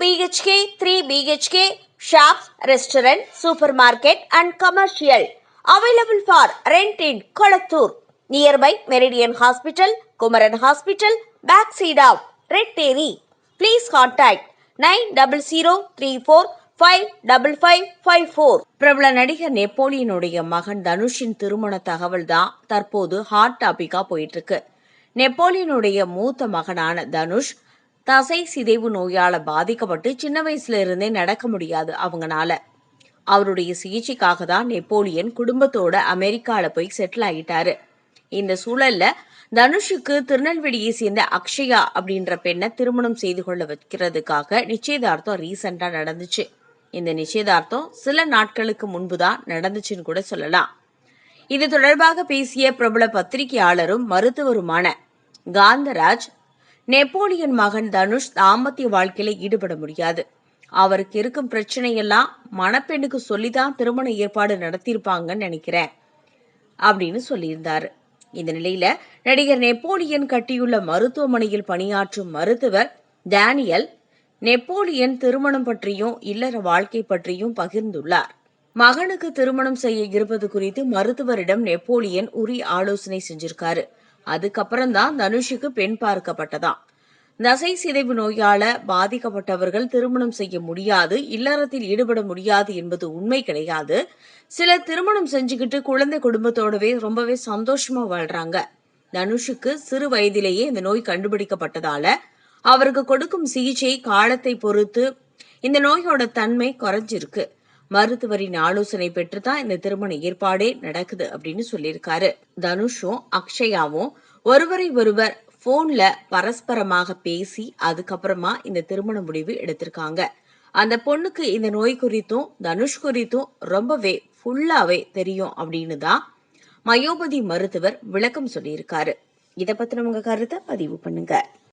BHK, 3 BHK, shops, restaurant, supermarket and commercial. Available for rent in Kolattur. Nearby Meridian Hospital, Kumaran Hospital, backside of Red Terry. Please contact 9034555554. பிரபல நடிகர் நெப்போலியனுடைய மகன் தனுஷின் திருமண தகவல் தான் தற்போது hot டாபிக்கா போயிட்டு இருக்கு. நெப்போலியனுடைய மூத்த மகனான தனுஷ் தசை சிதைவு நோயால பாதிக்கப்பட்டு சின்ன வயசுல இருந்தே நடக்க முடியாது அவங்கனால. அவருடைய சிகிச்சைக்காக தான் நெப்போலியன் குடும்பத்தோட அமெரிக்கால போய் செட்டில் ஆகிட்டாரு. இந்த சூழல்ல தனுஷுக்கு திருநெல்வேலியை சேர்ந்த அக்ஷயா அப்படின்ற பெண்ணை திருமணம் செய்து கொள்ள வைக்கிறதுக்காக நிச்சயதார்த்தம் ரீசெண்டா நடந்துச்சு. இந்த நிச்சயதார்த்தம் சில நாட்களுக்கு முன்புதான் நடந்துச்சுன்னு கூட சொல்லலாம். இது தொடர்பாக பேசிய பிரபல பத்திரிகையாளரும் மருத்துவருமான காந்தராஜ், நெப்போலியன் மகன் தனுஷ் தாம்பத்திய வாழ்க்கையில ஈடுபட முடியாது, அவருக்கு இருக்கும் பிரச்சனையெல்லாம் மணப்பெண்ணுக்கு சொல்லிதான் திருமண ஏற்பாடு நடத்தியிருப்பாங்கன்னு நினைக்கிறேன் அப்படின்னு சொல்லியிருந்தாரு. இந்த நிலையில நடிகர் நெப்போலியன் கட்டியுள்ள மருத்துவமனையில் பணியாற்றும் மருத்துவர் டேனியல் நெப்போலியன் திருமணம் பற்றியும் இல்லற வாழ்க்கை பற்றியும் பகிர்ந்துள்ளார். மகனுக்கு திருமணம் செய்ய இருப்பது குறித்து மருத்துவரிடம் நெப்போலியன் உரிய ஆலோசனை செஞ்சிருக்காரு. அதுக்கப்புறம் தான் தனுஷுக்கு பெண் பார்க்கப்பட்டதாம். தசை சிதைவு நோயால பாதிக்கப்பட்டவர்கள் திருமணம் செய்ய முடியாது, இல்லறத்தில் ஈடுபட முடியாது என்பது உண்மை கிடையாது. சிலர் திருமணம் செஞ்சுக்கிட்டு குழந்தை குடும்பத்தோடவே ரொம்பவே சந்தோஷமா வாழ்றாங்க. தனுஷுக்கு சிறு வயதிலேயே இந்த நோய் கண்டுபிடிக்கப்பட்டதால அவருக்கு கொடுக்கும் சிகிச்சை காலத்தை பொறுத்து இந்த நோயோட தன்மை குறைஞ்சிருக்கு. மருத்துவரின் ஆலோசனை பெற்றுதான் இந்த திருமண ஏற்பாடே நடக்குது அப்படின்னு சொல்லியிருக்காரு. தனுஷும் அக்ஷயாவும் ஒருவரை ஒருவர் போன்ல பரஸ்பரமாக பேசி அதுக்கப்புறமா இந்த திருமண முடிவு எடுத்திருக்காங்க. அந்த பொண்ணுக்கு இந்த நோய் குறித்தும் தனுஷ் குறித்தும் ரொம்பவே ஃபுல்லாவே தெரியும் அப்படின்னு தான் மயோபதி மருத்துவர் விளக்கம் சொல்லியிருக்காரு. இதை பத்தின உங்க கருத்தை பதிவு பண்ணுங்க.